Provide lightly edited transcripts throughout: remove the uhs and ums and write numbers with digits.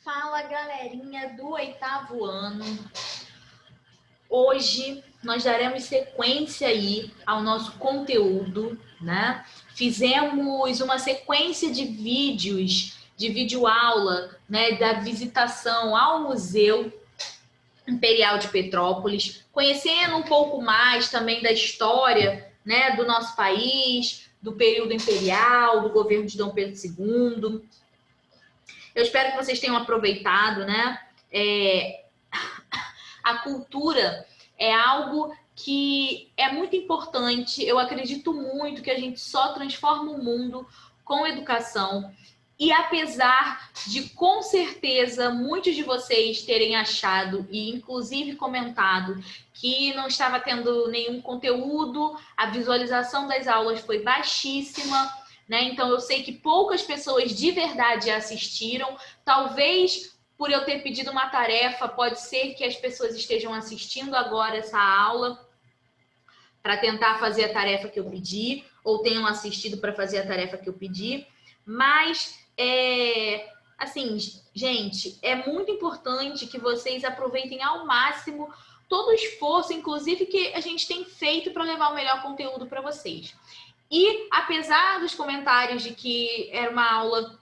Fala, galerinha do oitavo ano. Hoje nós daremos sequência aí ao nosso conteúdo, né? Fizemos uma sequência de vídeos, de videoaula, né, da visitação ao Museu Imperial de Petrópolis, conhecendo um pouco mais também da história, né, do nosso país, do período imperial, do governo de Dom Pedro II. Eu espero que vocês tenham aproveitado, né? A cultura é algo que é muito importante. Eu acredito muito que a gente só transforma o mundo com educação. E apesar de, com certeza, muitos de vocês terem achado e inclusive comentado que não estava tendo nenhum conteúdo, a visualização das aulas foi baixíssima, né? Então eu sei que poucas pessoas de verdade assistiram. Talvez por eu ter pedido uma tarefa, pode ser que as pessoas estejam assistindo agora essa aula para tentar fazer a tarefa que eu pedi, ou tenham assistido para fazer a tarefa que eu pedi. Mas, assim, gente, é muito importante que vocês aproveitem ao máximo todo o esforço, inclusive, que a gente tem feito para levar o melhor conteúdo para vocês. E, apesar dos comentários de que era uma aula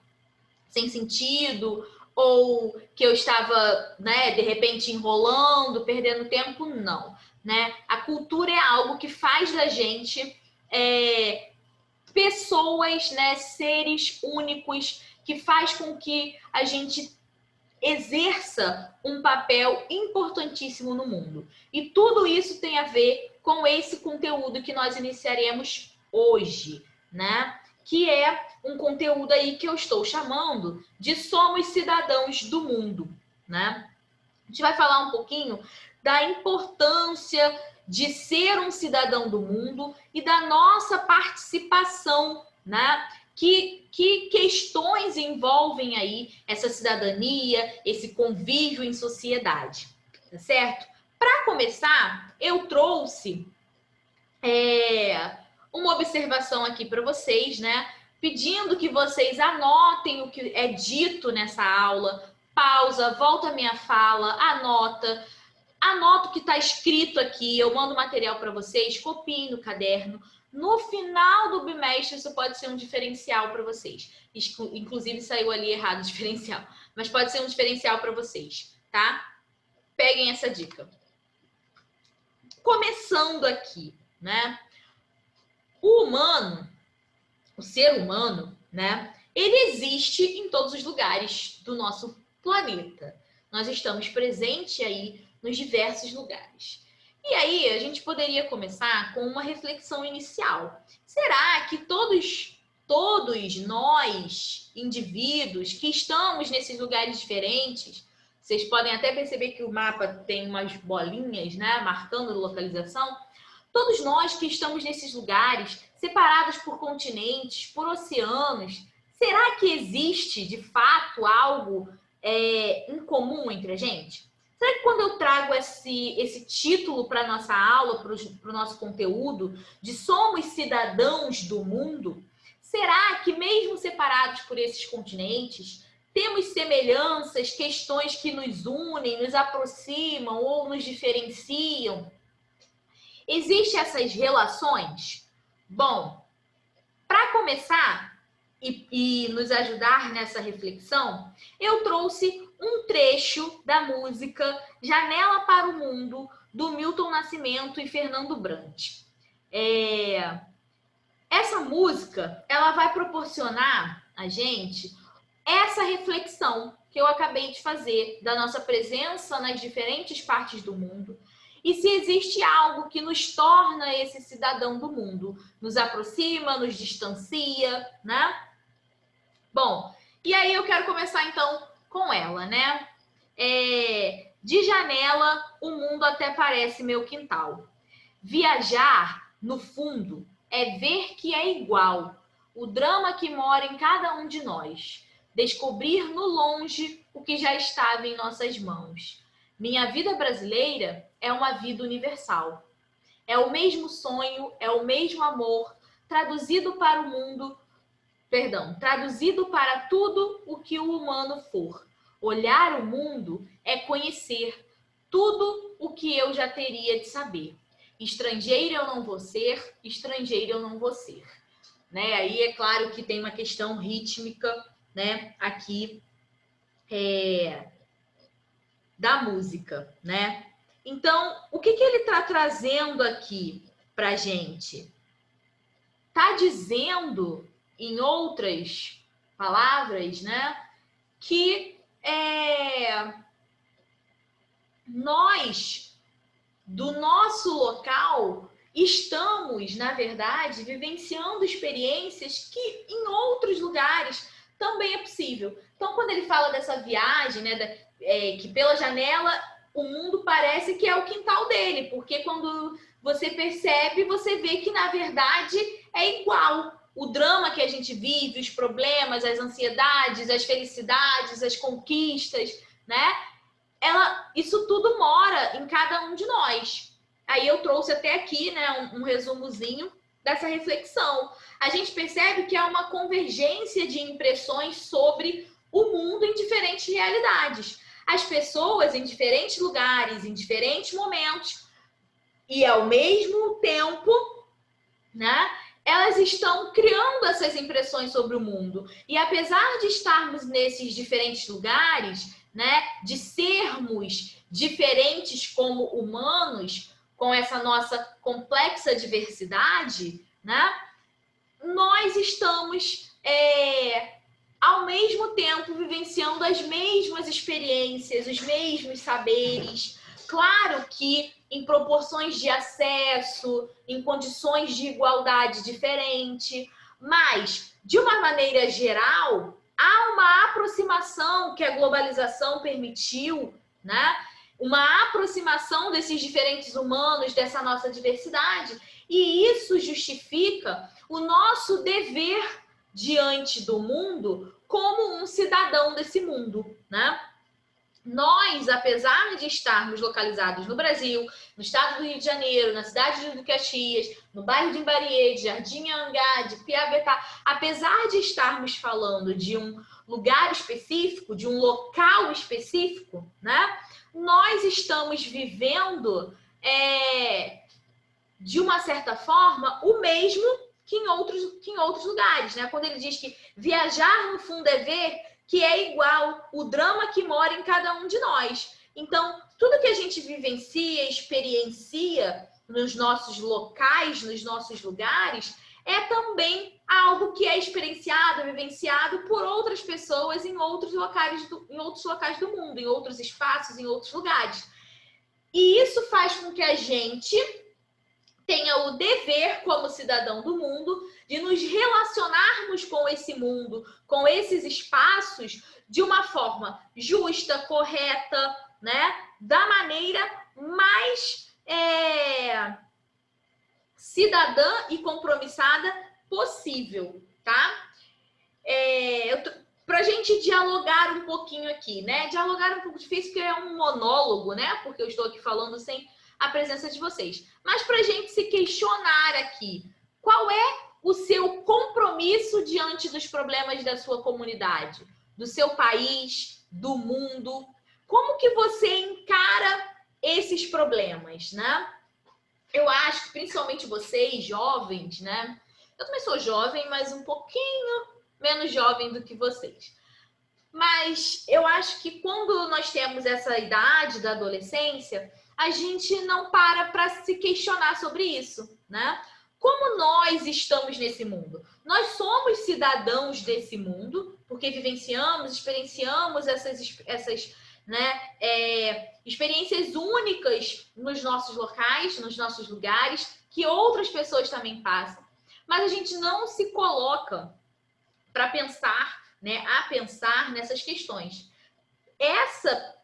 sem sentido, ou que eu estava, né, de repente enrolando, perdendo tempo, não, né? A cultura é algo que faz da gente pessoas, né, seres únicos, que faz com que a gente exerça um papel importantíssimo no mundo. E tudo isso tem a ver com esse conteúdo que nós iniciaremos hoje, né? Que é um conteúdo aí que eu estou chamando de Somos Cidadãos do Mundo, né? A gente vai falar um pouquinho da importância de ser um cidadão do mundo e da nossa participação, né? Que questões envolvem aí essa cidadania, esse convívio em sociedade, tá certo? Para começar, eu trouxe uma observação aqui para vocês, né? Pedindo que vocês anotem o que é dito nessa aula, pausa, volta a minha fala, anota o que está escrito aqui, eu mando material para vocês, copiem no caderno. No final do bimestre, isso pode ser um diferencial para vocês. Inclusive, saiu ali errado o diferencial, mas pode ser um diferencial para vocês, tá? Peguem essa dica. Começando aqui, né? O humano, o ser humano, né? Ele existe em todos os lugares do nosso planeta. Nós estamos presentes aí nos diversos lugares. E aí, a gente poderia começar com uma reflexão inicial. Será que todos nós, indivíduos, que estamos nesses lugares diferentes, vocês podem até perceber que o mapa tem umas bolinhas, né, marcando a localização. Todos nós que estamos nesses lugares, separados por continentes, por oceanos, será que existe, de fato, algo em comum entre a gente? Será que quando eu trago esse título para a nossa aula, para o nosso conteúdo, de Somos Cidadãos do Mundo, será que mesmo separados por esses continentes, temos semelhanças, questões que nos unem, nos aproximam ou nos diferenciam? Existem essas relações? Bom, para começar e nos ajudar nessa reflexão, eu trouxe um trecho da música Janela para o Mundo, do Milton Nascimento e Fernando Brant. Essa música, ela vai proporcionar a gente essa reflexão que eu acabei de fazer da nossa presença nas diferentes partes do mundo e se existe algo que nos torna esse cidadão do mundo, nos aproxima, nos distancia, né? Bom, e aí eu quero começar então com ela, né? De janela, o mundo até parece meu quintal. Viajar, no fundo, é ver que é igual, o drama que mora em cada um de nós. Descobrir no longe o que já estava em nossas mãos. Minha vida brasileira é uma vida universal. É o mesmo sonho, é o mesmo amor, traduzido para tudo o que o humano for. Olhar o mundo é conhecer tudo o que eu já teria de saber. Estrangeiro eu não vou ser, estrangeiro eu não vou ser. Né? Aí é claro que tem uma questão rítmica, né? Aqui da música, né? Então, o que ele está trazendo aqui para gente? Está dizendo, em outras palavras, né, que nós, do nosso local, estamos, na verdade, vivenciando experiências que em outros lugares também é possível. Então, quando ele fala dessa viagem, né, que pela janela o mundo parece que é o quintal dele, porque quando você percebe, você vê que, na verdade, é igual. O drama que a gente vive, os problemas, as ansiedades, as felicidades, as conquistas, né? Isso tudo mora em cada um de nós. Aí eu trouxe até aqui, né, um resumozinho dessa reflexão. A gente percebe que há uma convergência de impressões sobre o mundo em diferentes realidades. As pessoas em diferentes lugares, em diferentes momentos, e ao mesmo tempo, né, elas estão criando essas impressões sobre o mundo. E apesar de estarmos nesses diferentes lugares, né, de sermos diferentes como humanos, com essa nossa complexa diversidade, né, nós estamos ao mesmo tempo vivenciando as mesmas experiências, os mesmos saberes. Claro que em proporções de acesso, em condições de igualdade diferente, mas, de uma maneira geral, há uma aproximação que a globalização permitiu, né? Uma aproximação desses diferentes humanos, dessa nossa diversidade, e isso justifica o nosso dever diante do mundo como um cidadão desse mundo, né? Nós, apesar de estarmos localizados no Brasil, no estado do Rio de Janeiro, na cidade de Caxias, no bairro de Imbariê, de Jardim-Angá, de Piabetá, apesar de estarmos falando de um lugar específico, de um local específico, né? Nós estamos vivendo, de uma certa forma, o mesmo que em outros lugares, né? Quando ele diz que viajar no fundo é ver, que é igual o drama que mora em cada um de nós. Então, tudo que a gente vivencia, experiencia nos nossos locais, nos nossos lugares, é também algo que é experienciado, vivenciado por outras pessoas em outros locais do mundo, em outros espaços, em outros lugares. E isso faz com que a gente tenha o dever, como cidadão do mundo, de nos relacionarmos com esse mundo, com esses espaços, de uma forma justa, correta, né? Da maneira mais cidadã e compromissada possível, tá? Pra gente dialogar um pouquinho aqui, né? Dialogar é um pouco difícil porque é um monólogo, né? Porque eu estou aqui falando sem a presença de vocês. Mas para a gente se questionar aqui, qual é o seu compromisso diante dos problemas da sua comunidade, do seu país, do mundo? Como que você encara esses problemas, né? Eu acho que principalmente vocês, jovens, né? Eu também sou jovem, mas um pouquinho menos jovem do que vocês. Mas eu acho que quando nós temos essa idade da adolescência, a gente não para se questionar sobre isso, né? Como nós estamos nesse mundo? Nós somos cidadãos desse mundo, porque vivenciamos, experienciamos essas experiências únicas nos nossos locais, nos nossos lugares, que outras pessoas também passam. Mas a gente não se coloca para pensar, né, a pensar nessas questões. Essa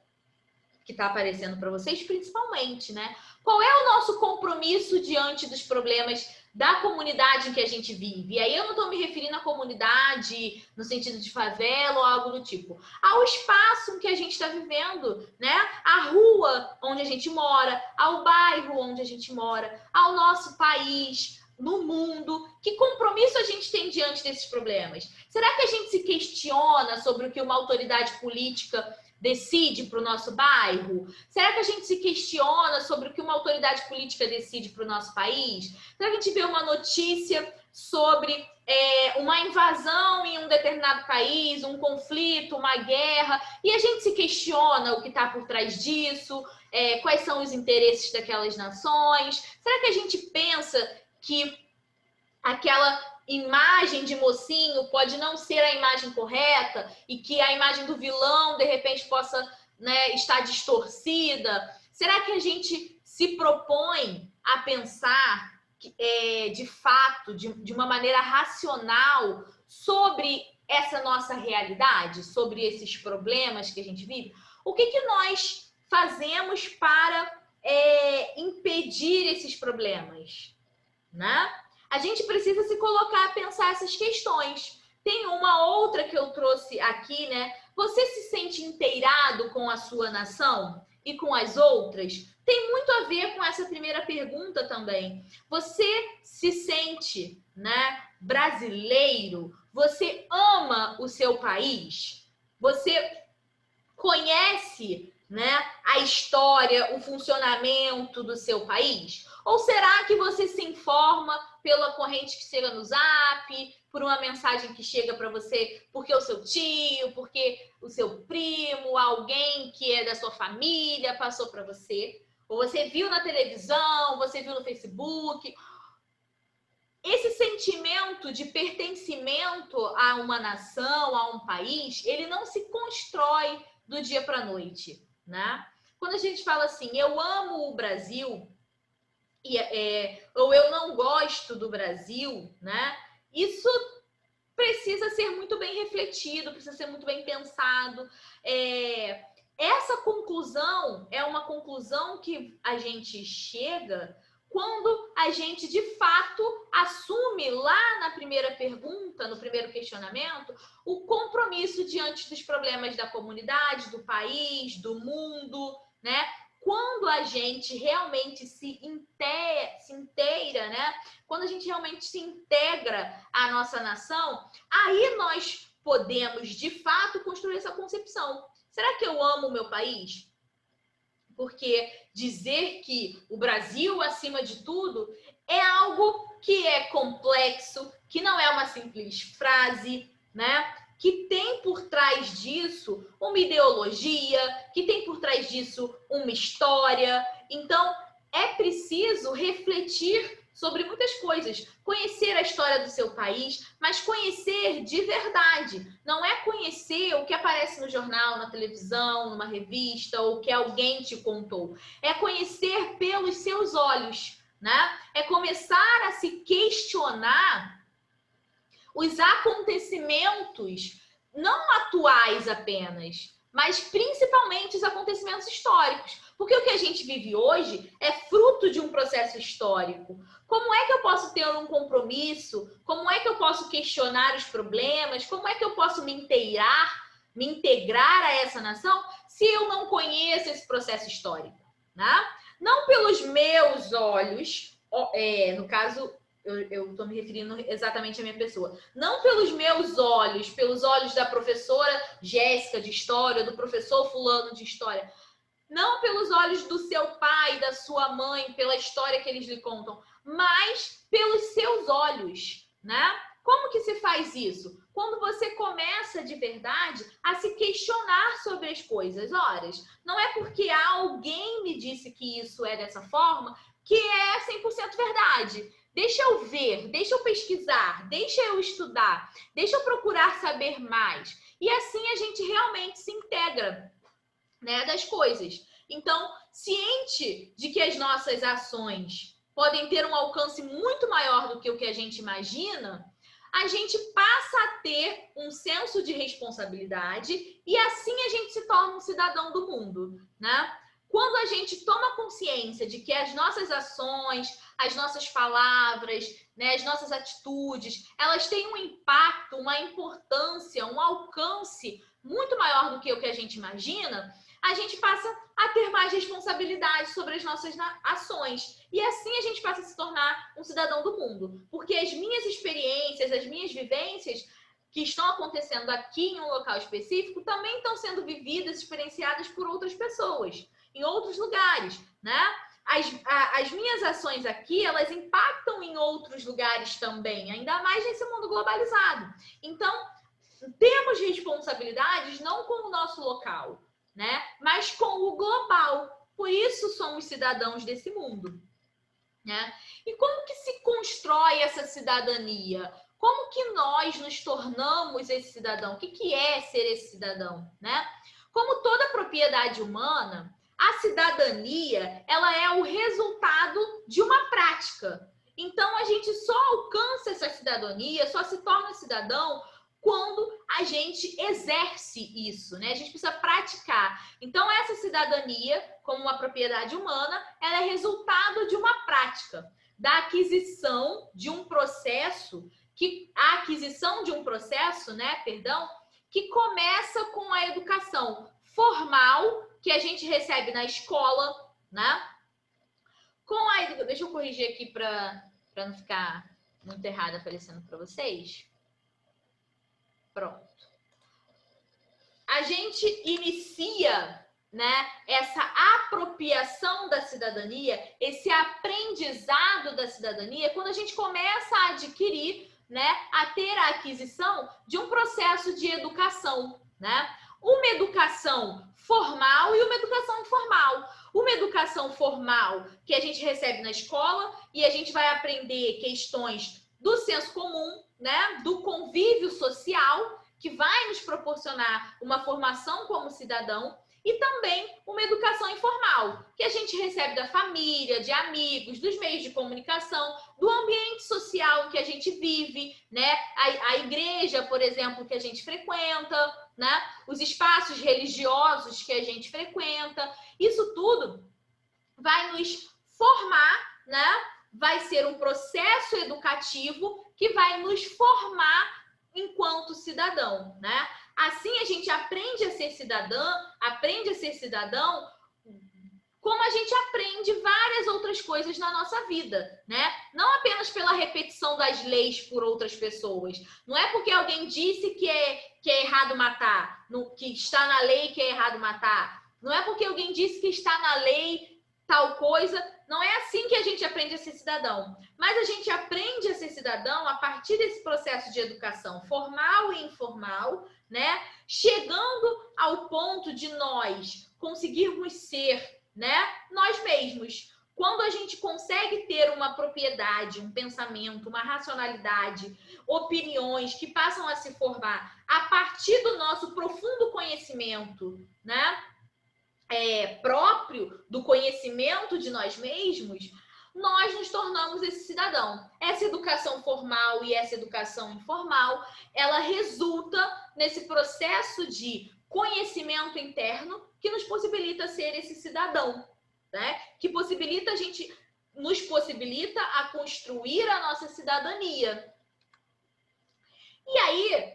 que está aparecendo para vocês, principalmente, né? Qual é o nosso compromisso diante dos problemas da comunidade em que a gente vive? E aí eu não estou me referindo à comunidade no sentido de favela ou algo do tipo. Ao espaço em que a gente está vivendo, né? A rua onde a gente mora, ao bairro onde a gente mora, ao nosso país, no mundo? Que compromisso a gente tem diante desses problemas? Será que a gente se questiona sobre o que uma autoridade política decide para o nosso bairro? Será que a gente se questiona sobre o que uma autoridade política decide para o nosso país? Será que a gente vê uma notícia sobre uma invasão em um determinado país, um conflito, uma guerra, e a gente se questiona o que está por trás disso, quais são os interesses daquelas nações? Será que a gente pensa que aquela imagem de mocinho pode não ser a imagem correta e que a imagem do vilão, de repente, possa, né, estar distorcida? Será que a gente se propõe a pensar de fato, de uma maneira racional sobre essa nossa realidade, sobre esses problemas que a gente vive? O que nós fazemos para impedir esses problemas, né? A gente precisa se colocar a pensar essas questões. Tem uma outra que eu trouxe aqui, né? Você se sente inteirado com a sua nação e com as outras? Tem muito a ver com essa primeira pergunta também. Você se sente, né, brasileiro? Você ama o seu país? Você conhece, né, a história, o funcionamento do seu país? Ou será que você se informa pela corrente que chega no Zap, por uma mensagem que chega para você porque o seu tio, porque o seu primo, alguém que é da sua família passou para você? Ou você viu na televisão, você viu no Facebook? Esse sentimento de pertencimento a uma nação, a um país, ele não se constrói do dia para a noite, né? Quando a gente fala assim, eu amo o Brasil, ou eu não gosto do Brasil, né? Isso precisa ser muito bem refletido, precisa ser muito bem pensado. Essa conclusão é uma conclusão que a gente chega quando a gente, de fato, assume lá na primeira pergunta, no primeiro questionamento, o compromisso diante dos problemas da comunidade, do país, do mundo, né? Quando a gente realmente se inteira, né? Quando a gente realmente se integra à nossa nação, aí nós podemos, de fato, construir essa concepção. Será que eu amo o meu país? Porque dizer que o Brasil, acima de tudo, é algo que é complexo, que não é uma simples frase, né? Que tem por trás disso uma ideologia, que tem por trás disso uma história. Então, é preciso refletir sobre muitas coisas, conhecer a história do seu país, mas conhecer de verdade. Não é conhecer o que aparece no jornal, na televisão, numa revista, ou que alguém te contou. É conhecer pelos seus olhos, né? É começar a se questionar os acontecimentos, não atuais apenas, mas principalmente os acontecimentos históricos. Porque o que a gente vive hoje é fruto de um processo histórico. Como é que eu posso ter um compromisso? Como é que eu posso questionar os problemas? Como é que eu posso me integrar a essa nação se eu não conheço esse processo histórico, né? Não pelos meus olhos, no caso, eu estou me referindo exatamente à minha pessoa. Não pelos meus olhos, pelos olhos da professora Jéssica de História, do professor fulano de História. Não pelos olhos do seu pai, da sua mãe, pela história que eles lhe contam, mas pelos seus olhos, né? Como que se faz isso? Quando você começa de verdade a se questionar sobre as coisas. Ora, não é porque alguém me disse que isso é dessa forma que é 100% verdade. Deixa eu ver, deixa eu pesquisar, deixa eu estudar, deixa eu procurar saber mais. E assim a gente realmente se integra, né, das coisas. Então, ciente de que as nossas ações podem ter um alcance muito maior do que o que a gente imagina, a gente passa a ter um senso de responsabilidade e assim a gente se torna um cidadão do mundo, né? Quando a gente toma consciência de que as nossas ações, as nossas palavras, né, as nossas atitudes, elas têm um impacto, uma importância, um alcance muito maior do que o que a gente imagina, a gente passa a ter mais responsabilidade sobre as nossas ações. E assim a gente passa a se tornar um cidadão do mundo. Porque as minhas experiências, as minhas vivências que estão acontecendo aqui em um local específico também estão sendo vividas, experienciadas por outras pessoas, em outros lugares, né? As minhas ações aqui, elas impactam em outros lugares também, ainda mais nesse mundo globalizado. Então, temos responsabilidades não com o nosso local, né? Mas com o global. Por isso somos cidadãos desse mundo, né? E como que se constrói essa cidadania? Como que nós nos tornamos esse cidadão? O que é ser esse cidadão, né? Como toda propriedade humana, a cidadania, ela é o resultado de uma prática. Então, a gente só alcança essa cidadania, só se torna cidadão quando a gente exerce isso, né? A gente precisa praticar. Então, essa cidadania, como uma propriedade humana, ela é resultado de uma prática, da aquisição de um processo, que começa com a educação formal que a gente recebe na escola, né? Deixa eu corrigir aqui para não ficar muito errado aparecendo para vocês. Pronto. A gente inicia, né, essa apropriação da cidadania, esse aprendizado da cidadania, quando a gente começa a adquirir, né, a ter a aquisição de um processo de educação, né? Uma educação formal e uma educação informal. Uma educação formal que a gente recebe na escola e a gente vai aprender questões do senso comum, né, do convívio social, que vai nos proporcionar uma formação como cidadão, e também uma educação informal, que a gente recebe da família, de amigos, dos meios de comunicação, do ambiente social que a gente vive, né? A igreja, por exemplo, que a gente frequenta, né? Os espaços religiosos que a gente frequenta. Isso tudo vai nos formar, né? Vai ser um processo educativo que vai nos formar enquanto cidadão, né? Assim a gente aprende a ser cidadão, como a gente aprende várias outras coisas na nossa vida, né? Não apenas pela repetição das leis por outras pessoas. Não é porque alguém disse que é errado matar, que está na lei que é errado matar. Não é porque alguém disse que está na lei tal coisa. Não é assim que a gente aprende a ser cidadão. Mas a gente aprende a ser cidadão a partir desse processo de educação formal e informal, né? Chegando ao ponto de nós conseguirmos ser, né, nós mesmos. Quando a gente consegue ter uma propriedade, um pensamento, uma racionalidade, opiniões que passam a se formar a partir do nosso profundo conhecimento, né? Próprio do conhecimento de nós mesmos, nós nos tornamos esse cidadão. Essa educação formal e essa educação informal, ela resulta nesse processo de conhecimento interno que nos possibilita ser esse cidadão, né? Que nos possibilita a construir a nossa cidadania. E aí,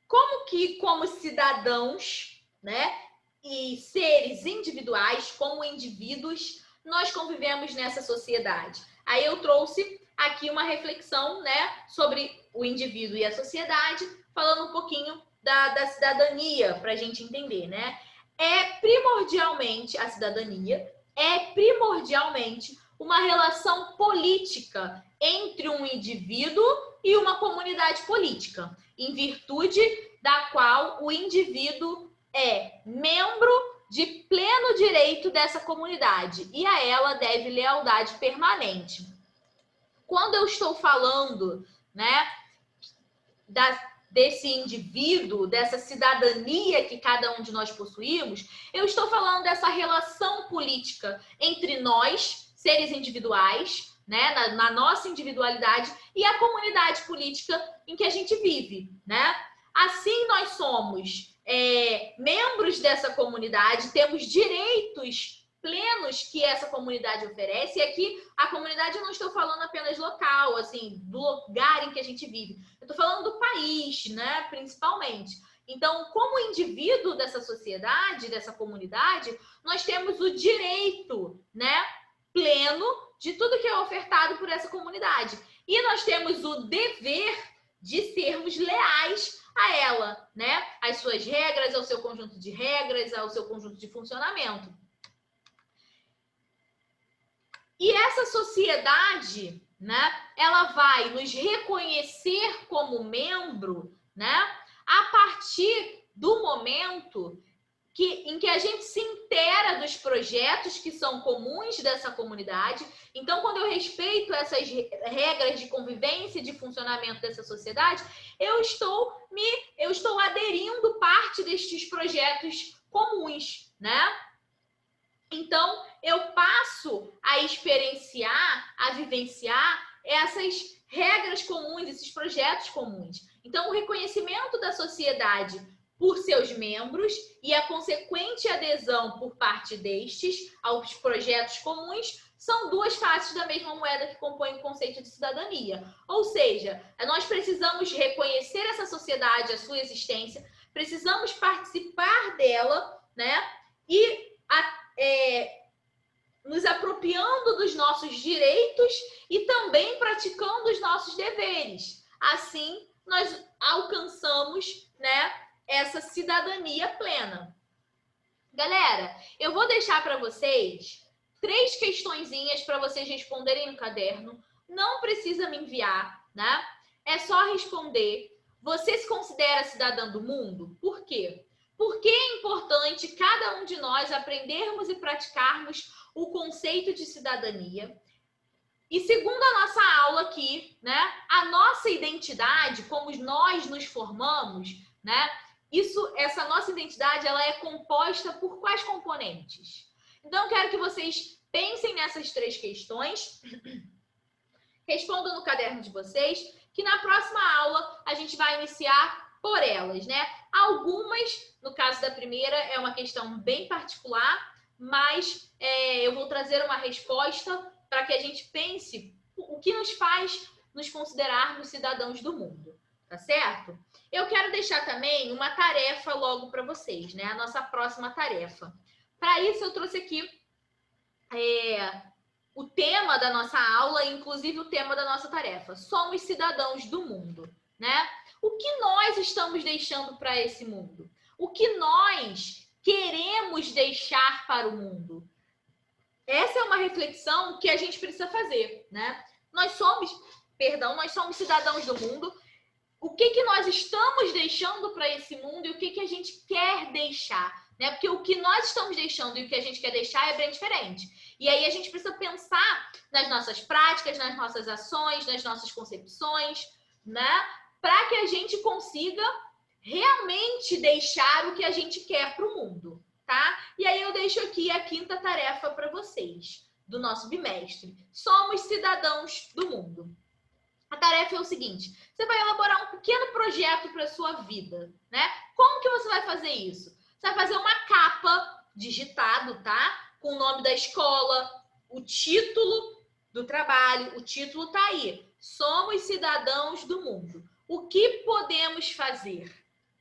como cidadãos, né? E seres individuais, como indivíduos, nós convivemos nessa sociedade. Aí eu trouxe aqui uma reflexão, né, sobre o indivíduo e a sociedade, falando um pouquinho da cidadania, para a gente entender, né? A cidadania é primordialmente uma relação política entre um indivíduo e uma comunidade política, em virtude da qual o indivíduo é membro de pleno direito dessa comunidade e a ela deve lealdade permanente. Quando eu estou falando, né, desse indivíduo, dessa cidadania que cada um de nós possuímos, eu estou falando dessa relação política entre nós, seres individuais, né, na nossa individualidade, e a comunidade política em que a gente vive, né? Assim nós somos membros dessa comunidade, temos direitos plenos que essa comunidade oferece. E aqui a comunidade eu não estou falando apenas local, assim, do lugar em que a gente vive. Eu estou falando do país, né, principalmente. Então, como indivíduo dessa sociedade, dessa comunidade, nós temos o direito, né, pleno de tudo que é ofertado por essa comunidade. E nós temos o dever de sermos leais a ela, né? Às suas regras, ao seu conjunto de regras, ao seu conjunto de funcionamento. E essa sociedade, né, ela vai nos reconhecer como membro, né, a partir do momento em que a gente se inteira dos projetos que são comuns dessa comunidade. Então, quando eu respeito essas regras de convivência e de funcionamento dessa sociedade, eu estou aderindo parte destes projetos comuns, né? Então, eu passo a experienciar, a vivenciar essas regras comuns, esses projetos comuns. Então, o reconhecimento da sociedade por seus membros e a consequente adesão por parte destes aos projetos comuns são duas faces da mesma moeda que compõem o conceito de cidadania. Ou seja, nós precisamos reconhecer essa sociedade, a sua existência, precisamos participar dela, né? E nos apropriando dos nossos direitos e também praticando os nossos deveres. Assim, nós alcançamos, né, essa cidadania plena. Galera, eu vou deixar para vocês 3 questõezinhas para vocês responderem no caderno. Não precisa me enviar, né? É só responder. Você se considera cidadã do mundo? Por quê? Porque é importante cada um de nós aprendermos e praticarmos o conceito de cidadania. E segundo a nossa aula aqui, né, a nossa identidade, como nós nos formamos, né, essa nossa identidade, ela é composta por quais componentes? Então, eu quero que vocês pensem nessas 3 questões, respondam no caderno de vocês, que na próxima aula a gente vai iniciar por elas, né? Algumas, no caso da primeira, é uma questão bem particular, mas eu vou trazer uma resposta para que a gente pense o que nos faz nos considerarmos cidadãos do mundo, tá certo? Eu quero deixar também uma tarefa logo para vocês, né? A nossa próxima tarefa. Para isso, eu trouxe aqui o tema da nossa aula, inclusive o tema da nossa tarefa. Somos cidadãos do mundo, né? O que nós estamos deixando para esse mundo? O que nós queremos deixar para o mundo? Essa é uma reflexão que a gente precisa fazer, né? Nós somos cidadãos do mundo. O que nós estamos deixando para esse mundo e o que a gente quer deixar, né? Porque o que nós estamos deixando e o que a gente quer deixar é bem diferente. E aí a gente precisa pensar nas nossas práticas, nas nossas ações, nas nossas concepções, né? Para que a gente consiga realmente deixar o que a gente quer para o mundo, tá? E aí eu deixo aqui a 5ª tarefa para vocês, do nosso bimestre. Somos cidadãos do mundo. A tarefa é o seguinte, você vai elaborar um pequeno projeto para a sua vida, né? Como que você vai fazer isso? Você vai fazer uma capa digitado, tá? Com o nome da escola, o título do trabalho, o título tá aí. Somos cidadãos do mundo. O que podemos fazer,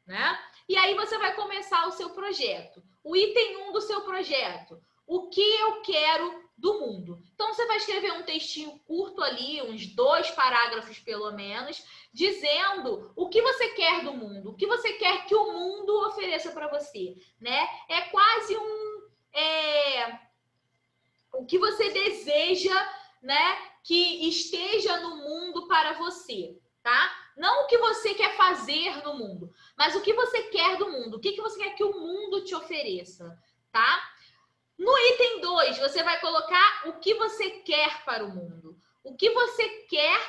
né? E aí você vai começar o seu projeto. O item 1 do seu projeto. O que eu quero do mundo. Então, você vai escrever um textinho curto ali, uns 2 parágrafos pelo menos, dizendo o que você quer do mundo, o que você quer que o mundo ofereça para você, né? É quase o que você deseja, né, que esteja no mundo para você, tá? Não o que você quer fazer no mundo, mas o que você quer do mundo, o que você quer que o mundo te ofereça, tá? No item 2, você vai colocar o que você quer para o mundo. O que você quer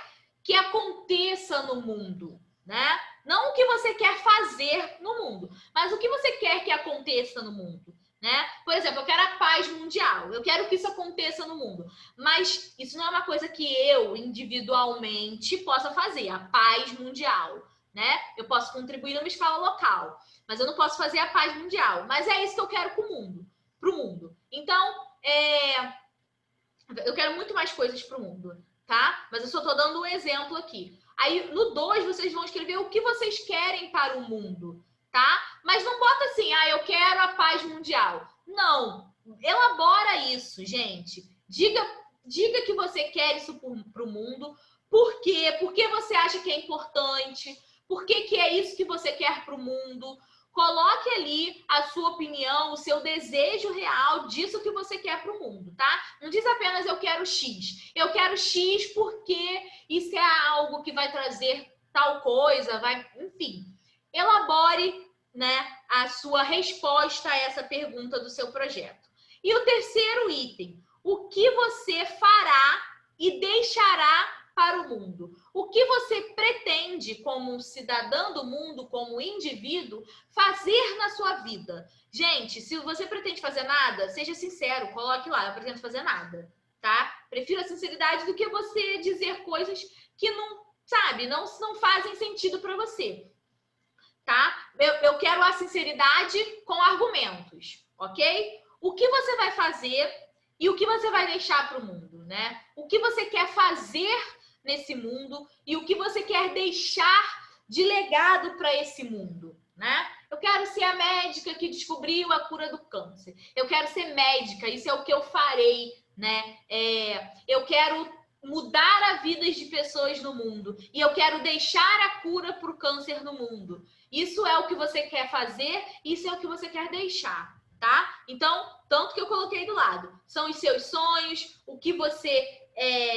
que aconteça no mundo, né? Não o que você quer fazer no mundo, mas o que você quer que aconteça no mundo, né? Por exemplo, eu quero a paz mundial. Eu quero que isso aconteça no mundo. Mas isso não é uma coisa que eu, individualmente, possa fazer. A paz mundial, né? Eu posso contribuir numa escala local, mas eu não posso fazer a paz mundial. Mas é isso que eu quero para o mundo. Então, eu quero muito mais coisas para o mundo, tá? Mas eu só estou dando um exemplo aqui. Aí, no 2, vocês vão escrever o que vocês querem para o mundo, tá? Mas não bota assim, eu quero a paz mundial. Não, elabora isso, gente. Diga que você quer isso para o mundo. Por quê? Por que você acha que é importante? Por que é isso que você quer para o mundo? Coloque ali a sua opinião, o seu desejo real disso que você quer para o mundo, tá? Não diz apenas eu quero X. Eu quero X porque isso é algo que vai trazer tal coisa, enfim. Elabore, né, a sua resposta a essa pergunta do seu projeto. E o terceiro item, o que você fará e deixará para o mundo? O que você pretende, como cidadã do mundo, como indivíduo, fazer na sua vida? Gente, se você pretende fazer nada, seja sincero, coloque lá, eu pretendo fazer nada, tá? Prefiro a sinceridade do que você dizer coisas que não fazem sentido para você, tá? Eu quero a sinceridade com argumentos, ok? O que você vai fazer e o que você vai deixar para o mundo, né? O que você quer fazer nesse mundo e o que você quer deixar de legado para esse mundo, né? Eu quero ser a médica que descobriu a cura do câncer. Eu quero ser médica, isso é o que eu farei, né? Eu quero mudar a vida de pessoas no mundo e eu quero deixar a cura para o câncer no mundo. Isso é o que você quer fazer, isso é o que você quer deixar, tá? Então, tanto que eu coloquei do lado, são os seus sonhos, o que você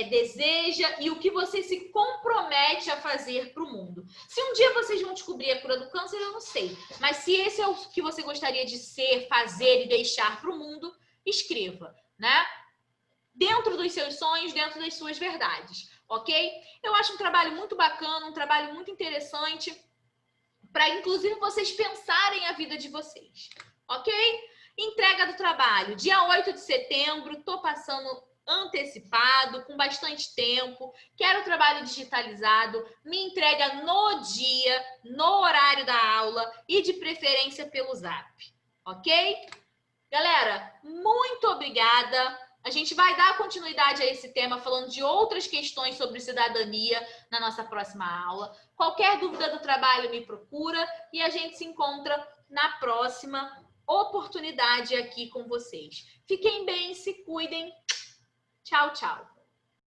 deseja e o que você se compromete a fazer para o mundo. Se um dia vocês vão descobrir a cura do câncer, eu não sei. Mas se esse é o que você gostaria de ser, fazer e deixar para o mundo, escreva, né? Dentro dos seus sonhos, dentro das suas verdades, ok? Eu acho um trabalho muito bacana, um trabalho muito interessante para, inclusive, vocês pensarem a vida de vocês, ok? Entrega do trabalho, dia 8 de setembro, tô passando antecipado, com bastante tempo, quero trabalho digitalizado, me entrega no dia, no horário da aula e de preferência pelo Zap, ok? Galera, muito obrigada. A gente vai dar continuidade a esse tema falando de outras questões sobre cidadania na nossa próxima aula. Qualquer dúvida do trabalho me procura e a gente se encontra na próxima oportunidade aqui com vocês. Fiquem bem, se cuidem. Tchau, tchau.